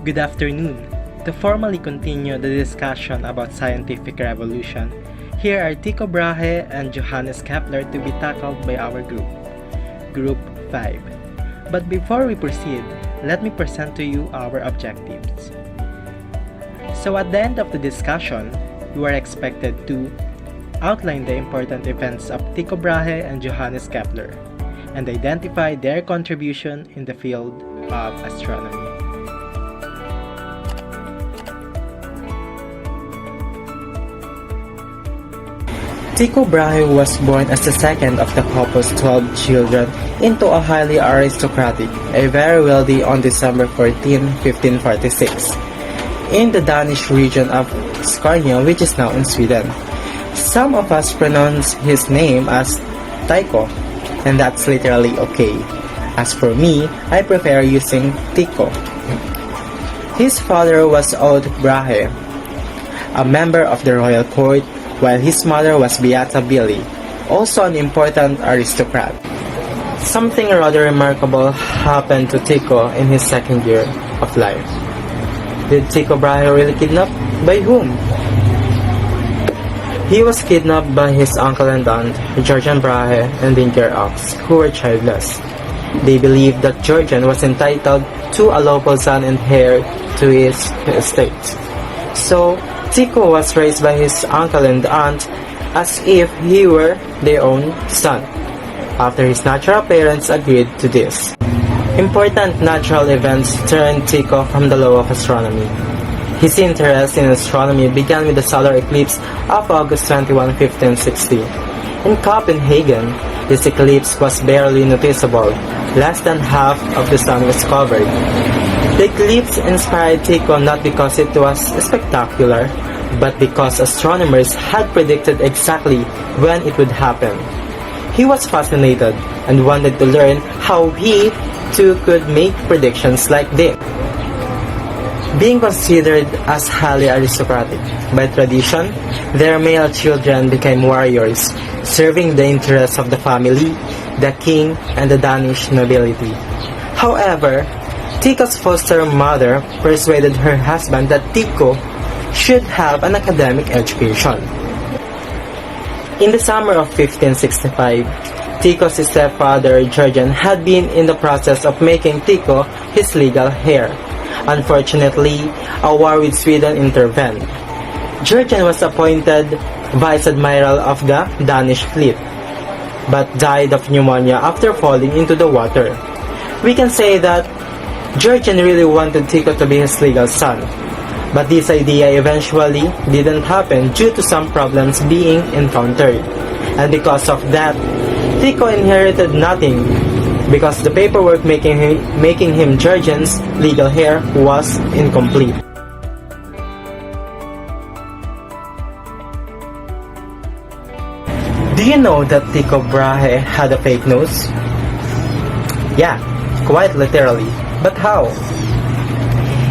Good afternoon. To formally continue the discussion about scientific revolution, here are Tycho Brahe and Johannes Kepler to be tackled by our group, Group 5. But before we proceed, let me present to you our objectives. So at the end of the discussion, you are expected to outline the important events of Tycho Brahe and Johannes Kepler, and identify their contribution in the field of astronomy. Tycho Brahe was born as the second of the couple's 12 children into a highly aristocratic, a very wealthy on December 14, 1546, in the Danish region of Scania, which is now in Sweden. Some of us pronounce his name as Tycho, and that's literally okay. As for me, I prefer using Tycho. His father was Old Brahe, a member of the royal court, while his mother was Beata Billy, also an important aristocrat. Something rather remarkable happened to Tycho in his second year of life. Did Tycho Brahe really kidnap? By whom? He was kidnapped by his uncle and aunt, Georgian Brahe and Inger Ox, who were childless. They believed that Georgian was entitled to a lawful son and heir to his estate. So, Tycho was raised by his uncle and aunt as if he were their own son, after his natural parents agreed to this. Important natural events turned Tycho from the love of astronomy. His interest in astronomy began with the solar eclipse of August 21, 1560. In Copenhagen, this eclipse was barely noticeable. Less than half of the sun was covered. The eclipse inspired Tycho not because it was spectacular, but because astronomers had predicted exactly when it would happen. He was fascinated and wanted to learn how he too could make predictions like this. Being considered as highly aristocratic by tradition, their male children became warriors, serving the interests of the family, the king, and the Danish nobility. However, Tycho's foster mother persuaded her husband that Tycho should have an academic education. In the summer of 1565, Tycho's stepfather Georgian had been in the process of making Tycho his legal heir. Unfortunately, a war with Sweden intervened. Georgian was appointed vice admiral of the Danish fleet, but died of pneumonia after falling into the water. We can say that Georgian really wanted Tycho to be his legal son, but this idea eventually didn't happen due to some problems being encountered, and because of that, Tycho inherited nothing, because the paperwork making him Georgian's legal heir was incomplete. Do you know that Tycho Brahe had a fake nose? Yeah, quite literally. But how?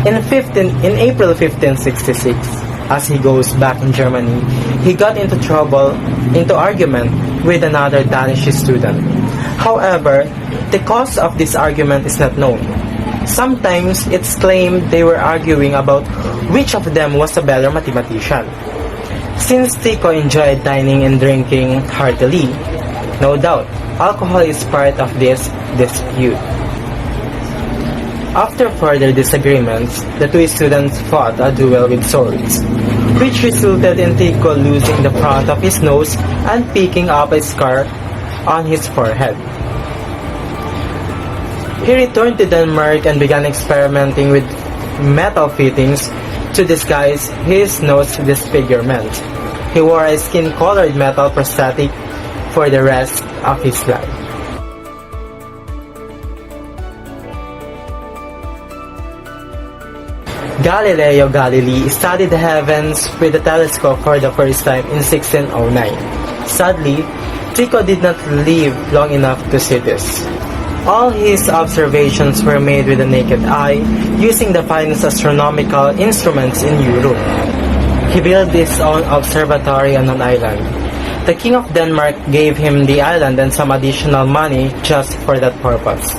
In April 1566, as he goes back in Germany, he got into argument with another Danish student. However, the cause of this argument is not known. Sometimes it's claimed they were arguing about which of them was a better mathematician. Since Tycho enjoyed dining and drinking heartily, no doubt, alcohol is part of this dispute. After further disagreements, the two students fought a duel with swords, which resulted in Tycho losing the front of his nose and picking up a scar on his forehead. He returned to Denmark and began experimenting with metal fittings to disguise his nose disfigurement. He wore a skin-colored metal prosthetic for the rest of his life. Galileo Galilei studied the heavens with a telescope for the first time in 1609. Sadly, Tycho did not live long enough to see this. All his observations were made with the naked eye, using the finest astronomical instruments in Europe. He built his own observatory on an island. The King of Denmark gave him the island and some additional money just for that purpose.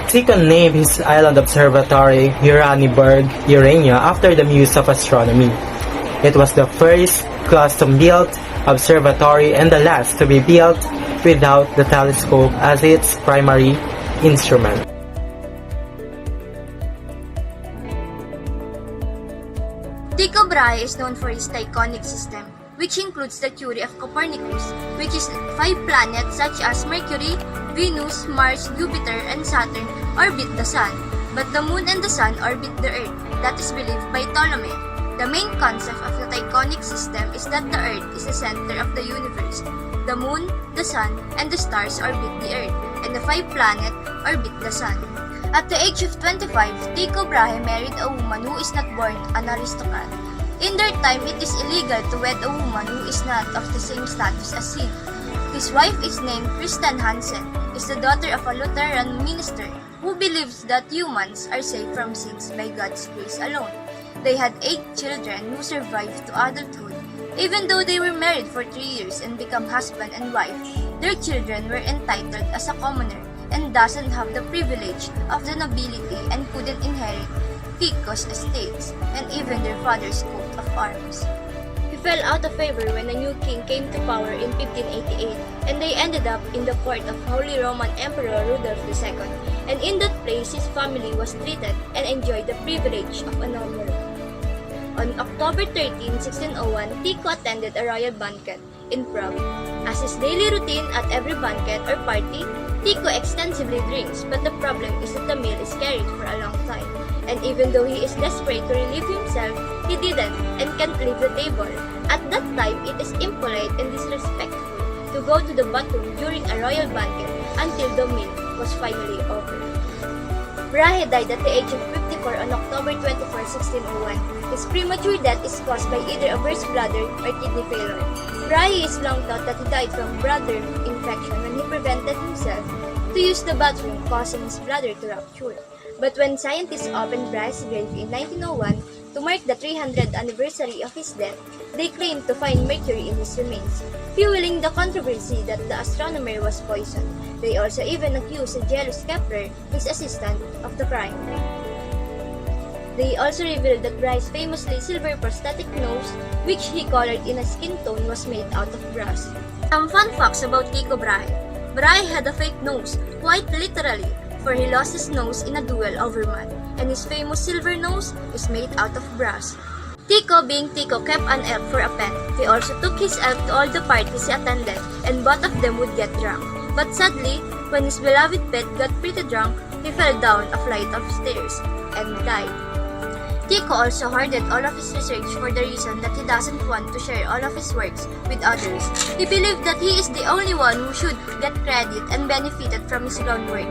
Tycho named his island observatory Uraniborg, Urania, after the muse of astronomy. It was the first custom-built observatory and the last to be built without the telescope as its primary instrument. Tycho Brahe is known for his Tychonic system, which includes the theory of Copernicus, which is 5 planets such as Mercury, Venus, Mars, Jupiter, and Saturn orbit the Sun, but the Moon and the Sun orbit the Earth. That is believed by Ptolemy. The main concept of the Tychonic system is that the Earth is the center of the universe. The Moon, the Sun, and the stars orbit the Earth, and the 5 planets orbit the Sun. At the age of 25, Tycho Brahe married a woman who is not born an aristocrat. In their time, it is illegal to wed a woman who is not of the same status as him. His wife is named Christian Hansen, is the daughter of a Lutheran minister who believes that humans are saved from sins by God's grace alone. They had 8 children who survived to adulthood. Even though they were married for 3 years and become husband and wife, their children were entitled as a commoner and doesn't have the privilege of the nobility and couldn't inherit Tycho's estates and even their father's coat of arms. He fell out of favor when a new king came to power in 1588, and they ended up in the court of Holy Roman Emperor Rudolf II, and in that place his family was treated and enjoyed the privilege of a noble. On October 13, 1601, Tycho attended a royal banquet in Prague. As his daily routine at every banquet or party, Tycho extensively drinks, but the problem is that the meal is carried for a long time. And even though he is desperate to relieve himself, he didn't and can't leave the table. At that time, it is impolite and disrespectful to go to the bathroom during a royal banquet until the meal was finally over. Brahe died at the age of 54 on October 24, 1601. His premature death is caused by either a burst bladder or kidney failure. Brahe is long thought that he died from bladder infection when he prevented himself to use the bathroom, causing his bladder to rupture. But when scientists opened Brahe's grave in 1901 to mark the 300th anniversary of his death, they claimed to find mercury in his remains, fueling the controversy that the astronomer was poisoned. They also even accused Johannes Kepler, his assistant, of the crime. They also revealed that Brahe's famously silver prosthetic nose, which he colored in a skin tone, was made out of brass. Some fun facts about Tycho Brahe. Brahe had a fake nose, quite literally, for he lost his nose in a duel over mud, and his famous silver nose is made out of brass. Tycho, being Tycho, kept an elk for a pet. He also took his elk to all the parties he attended, and both of them would get drunk. But sadly, when his beloved pet got pretty drunk, he fell down a flight of stairs and died. Tycho also hoarded all of his research for the reason that he doesn't want to share all of his works with others. He believed that he is the only one who should get credit and benefited from his own work.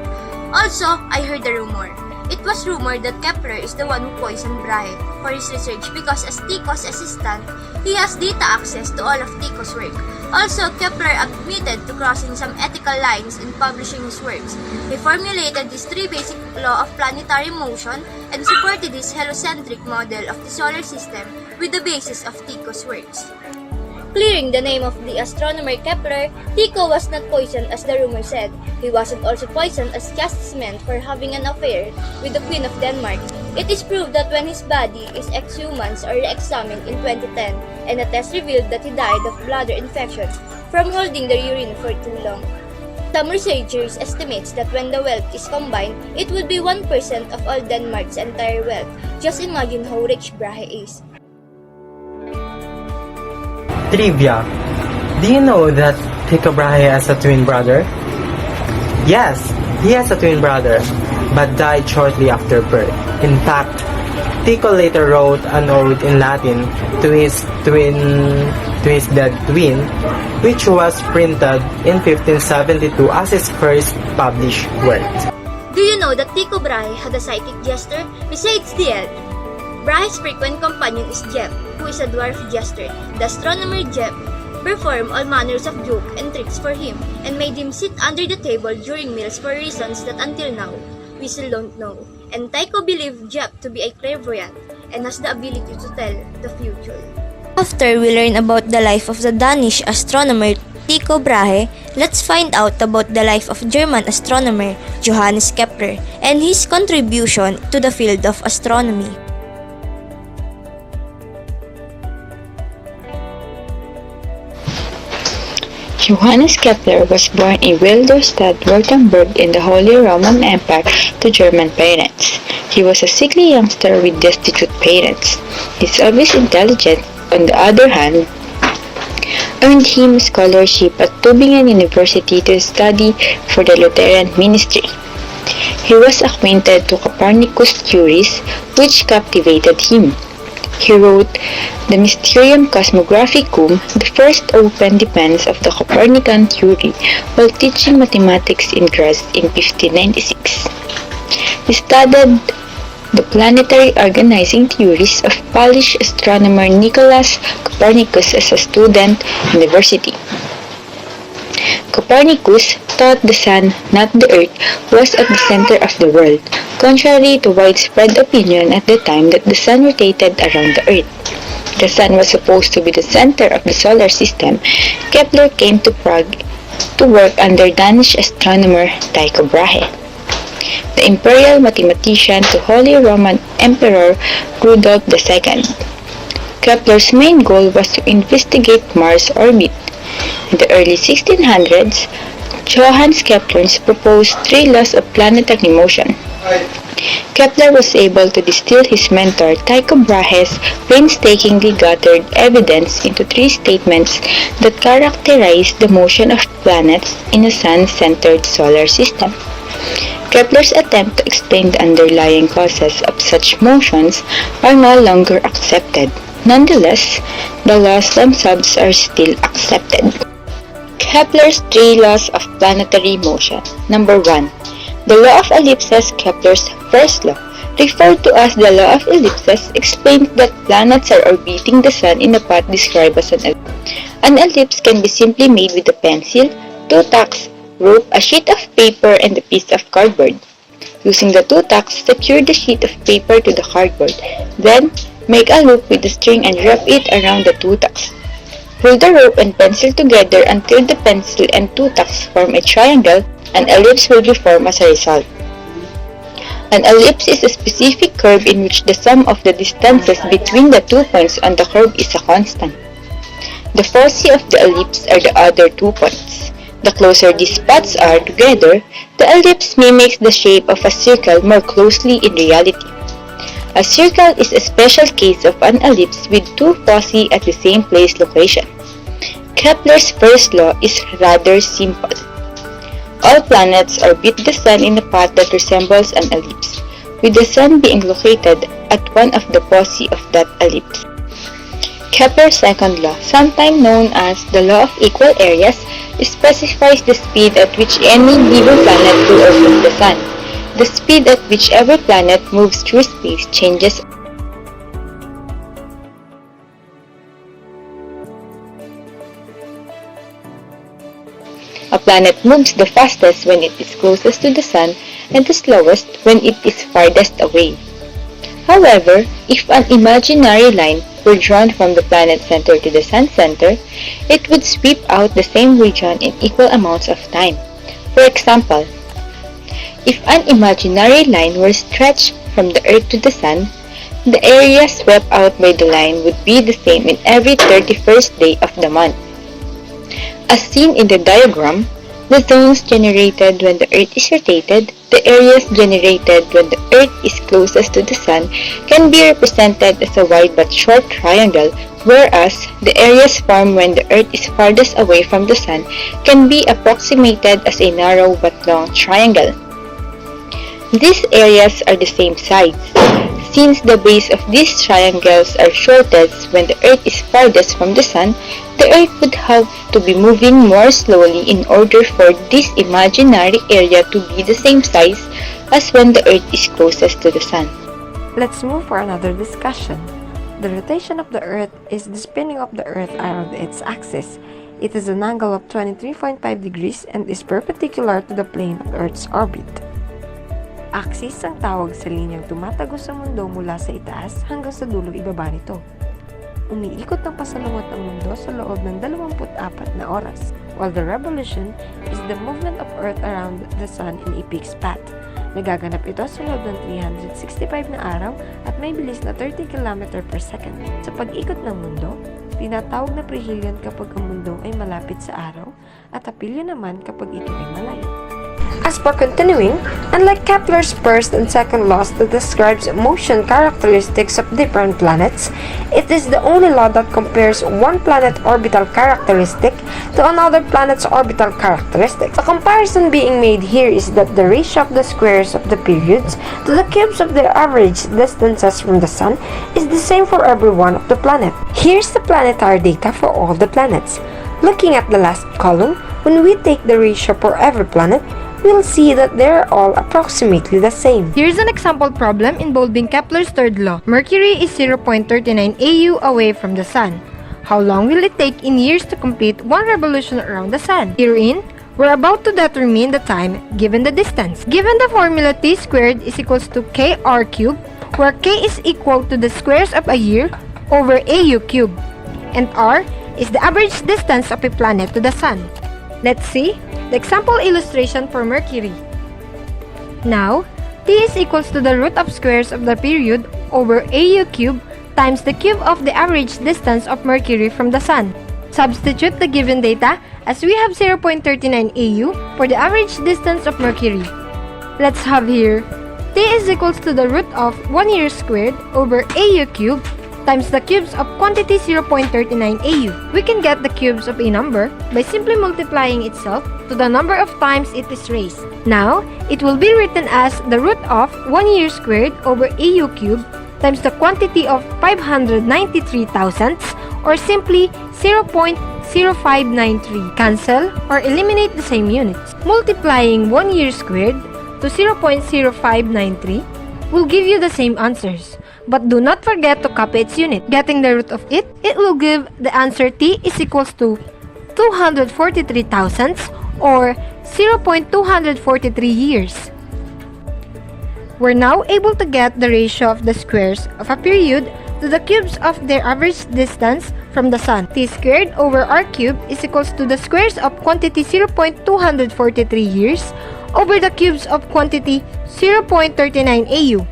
Also, I heard a rumor. It was rumored that Kepler is the one who poisoned Brahe for his research because as Tycho's assistant, he has data access to all of Tycho's work. Also, Kepler admitted to crossing some ethical lines in publishing his works. He formulated his 3 basic laws of planetary motion and supported his heliocentric model of the solar system with the basis of Tycho's works. Clearing the name of the astronomer Kepler, Tycho was not poisoned as the rumor said. He wasn't also poisoned as chastisement for having an affair with the Queen of Denmark. It is proved that when his body is exhumed or re-examined in 2010, and a test revealed that he died of bladder infection from holding the urine for too long. Some researchers estimates that when the wealth is combined, it would be 1% of all Denmark's entire wealth. Just imagine how rich Brahe is. Trivia. Do you know that Tycho Brahe has a twin brother? Yes, he has a twin brother, but died shortly after birth. In fact, Tycho later wrote an ode in Latin to his dead twin, which was printed in 1572 as his first published work. Do you know that Tycho Brahe had a psychic jester besides the elk? Brahe's frequent companion is Jep, who is a dwarf jester. The astronomer Jep performed all manners of jokes and tricks for him and made him sit under the table during meals for reasons that until now we still don't know. And Tycho believed Jep to be a clairvoyant and has the ability to tell the future. After we learn about the life of the Danish astronomer Tycho Brahe, let's find out about the life of German astronomer Johannes Kepler and his contribution to the field of astronomy. Johannes Kepler was born in Wilderstadt, Württemberg in the Holy Roman Empire to German parents. He was a sickly youngster with destitute parents. His obvious intelligence, on the other hand, earned him scholarship at Tübingen University to study for the Lutheran ministry. He was acquainted to Copernicus' theories, which captivated him. He wrote the Mysterium Cosmographicum, the first open defense of the Copernican theory, while teaching mathematics in Graz in 1596. He studied the planetary organizing theories of Polish astronomer Nicolaus Copernicus as a student university. Copernicus taught the sun, not the earth, was at the center of the world, contrary to widespread opinion at the time that the sun rotated around the earth. The sun was supposed to be the center of the solar system. Kepler came to Prague to work under Danish astronomer Tycho Brahe, the imperial mathematician to Holy Roman Emperor Rudolf II. Kepler's main goal was to investigate Mars' orbit. In the early 1600s, Johannes Kepler proposed 3 laws of planetary motion. Kepler was able to distill his mentor Tycho Brahe's painstakingly gathered evidence into 3 statements that characterize the motion of planets in a sun-centered solar system. Kepler's attempt to explain the underlying causes of such motions are no longer accepted. Nonetheless, the laws themselves are still accepted. Kepler's 3 laws of planetary motion. Number 1. The law of ellipses, Kepler's first law, referred to as the law of ellipses, explains that planets are orbiting the sun in a path described as an ellipse. An ellipse can be simply made with a pencil, 2 tacks, rope, a sheet of paper, and a piece of cardboard. Using the 2 tacks, secure the sheet of paper to the cardboard. Then, make a loop with the string and wrap it around the 2 tacks. Pull the rope and pencil together until the pencil and 2 tacks form a triangle. An ellipse will be formed as a result. An ellipse is a specific curve in which the sum of the distances between the 2 points on the curve is a constant. The foci of the ellipse are the other 2 points. The closer these spots are together, the ellipse mimics the shape of a circle more closely in reality. A circle is a special case of an ellipse with 2 foci at the same place location. Kepler's first law is rather simple. All planets orbit the sun in a path that resembles an ellipse, with the sun being located at one of the foci of that ellipse. Kepler's second law, sometimes known as the law of equal areas, specifies the speed at which any given planet will orbit the sun. The speed at which every planet moves through space changes. A planet moves the fastest when it is closest to the sun and the slowest when it is farthest away. However, if an imaginary line were drawn from the planet center to the sun center, it would sweep out the same region in equal amounts of time. For example, if an imaginary line were stretched from the Earth to the Sun, the area swept out by the line would be the same in every 31st day of the month. As seen in the diagram, the zones generated when the Earth is rotated, the areas generated when the Earth is closest to the Sun, can be represented as a wide but short triangle, whereas the areas formed when the Earth is farthest away from the Sun can be approximated as a narrow but long triangle. These areas are the same size. Since the base of these triangles are shortest when the Earth is farthest from the Sun, the Earth would have to be moving more slowly in order for this imaginary area to be the same size as when the Earth is closest to the Sun. Let's move for another discussion. The rotation of the Earth is the spinning of the Earth around its axis. It is an angle of 23.5 degrees and is perpendicular to the plane of the Earth's orbit. Axis ang tawag sa linyang tumatagos sa mundo mula sa itaas hanggang sa dulo ibaba nito. Umiikot ng pasalungat ang mundo sa loob ng 24 na oras. while the revolution is the movement of Earth around the Sun in a fixed path. Nagaganap ito sa loob ng 365 na araw at may bilis na 30 km per second. Sa pag-ikot ng mundo, tinatawag na perihelion kapag ang mundo ay malapit sa araw at aphelion naman kapag ito ay malayo. As for continuing, unlike Kepler's first and second laws that describes motion characteristics of different planets, it is the only law that compares one planet's orbital characteristic to another planet's orbital characteristics. The comparison being made here is that the ratio of the squares of the periods to the cubes of their average distances from the Sun is the same for every one of the planets. Here's the planetary data for all the planets. Looking at the last column, when we take the ratio for every planet, we'll see that they're all approximately the same. Here's an example problem involving Kepler's third law. Mercury is 0.39 AU away from the Sun. How long will it take in years to complete one revolution around the Sun? Herein, we're about to determine the time given the distance. Given the formula T squared is equals to KR cubed, where K is equal to the squares of a year over AU cubed, and R is the average distance of a planet to the Sun. Let's see the example illustration for Mercury. Now, T is equals to the root of squares of the period over AU cube times the cube of the average distance of Mercury from the Sun. Substitute the given data as we have 0.39 AU for the average distance of Mercury. Let's have here T is equals to the root of 1 year squared over AU cube times the cubes of quantity 0.39 AU. We can get the cubes of a number by simply multiplying itself to the number of times it is raised. Now, it will be written as the root of 1 year squared over AU cubed times the quantity of 593 thousandths, or simply 0.0593. Cancel or eliminate the same units. Multiplying 1 year squared to 0.0593 will give you the same answers. But do not forget to copy its unit. Getting the root of it will give the answer T is equals to 243 thousandths, or 0.243 years. We're now able to get the ratio of the squares of a period to the cubes of their average distance from the Sun. T squared over R cubed is equals to the squares of quantity 0.243 years over the cubes of quantity 0.39 AU.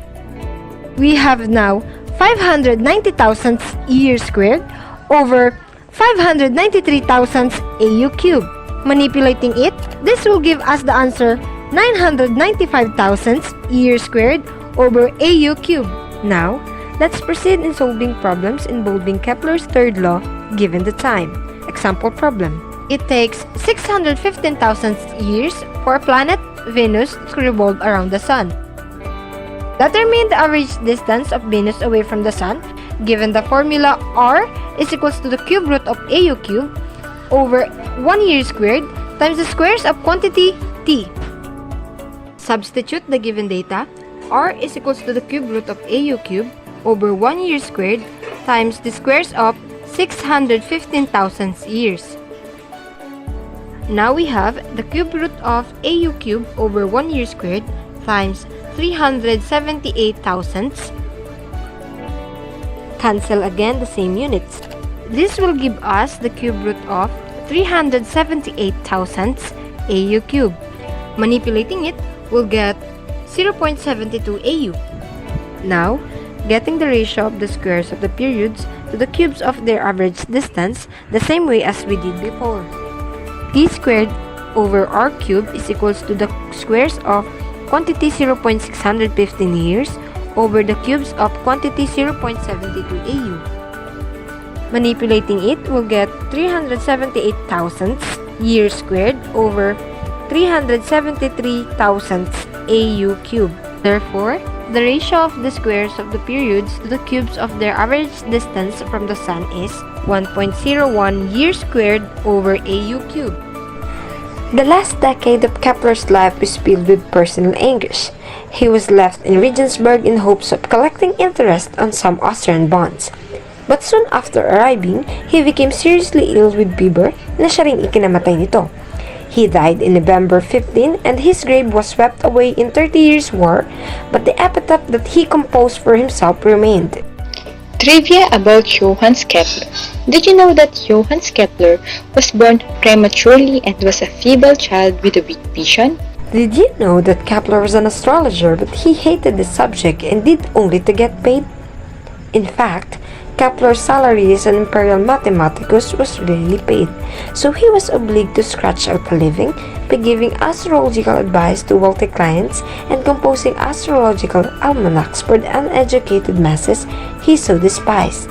We have now 590 thousandths year squared over 593 thousandths AU cubed. Manipulating it, this will give us the answer 995 thousandths year squared over AU cubed. Now, let's proceed in solving problems involving Kepler's third law given the time. Example problem. It takes 615 thousandths years for a planet, Venus, to revolve around the Sun. Determine the average distance of Venus away from the Sun given the formula R is equals to the cube root of AU cube over 1 year squared times the squares of quantity T. Substitute the given data. R is equals to the cube root of AU cube over 1 year squared times the squares of 615 thousandths years. Now we have the cube root of AU cube over 1 year squared times 378 thousandths. Cancel again the same units. This will give us the cube root of 378 thousandths AU cube. Manipulating it, we'll get 0.72 AU. Now, getting the ratio of the squares of the periods to the cubes of their average distance the same way as we did before. T squared over R cubed is equals to the squares of quantity 0.615 years over the cubes of quantity 0.72 AU. Manipulating it, we'll get 378 thousandths year squared over 373 thousandths AU cubed. Therefore, the ratio of the squares of the periods to the cubes of their average distance from the Sun is 1.01 year squared over AU cubed. The last decade of Kepler's life was filled with personal anguish. He was left in Regensburg in hopes of collecting interest on some Austrian bonds. But soon after arriving, he became seriously ill with fever na siya ring ikinamatay nito. He died in November 15 and his grave was swept away in 30 Years' War, but the epitaph that he composed for himself remained. Trivia about Johannes Kepler. Did you know that Johannes Kepler was born prematurely and was a feeble child with a weak vision? Did you know that Kepler was an astrologer but he hated the subject and did only to get paid? In fact, Kepler's salary as an imperial mathematicus was rarely paid, so he was obliged to scratch out a living by giving astrological advice to wealthy clients and composing astrological almanacs for the uneducated masses he so despised.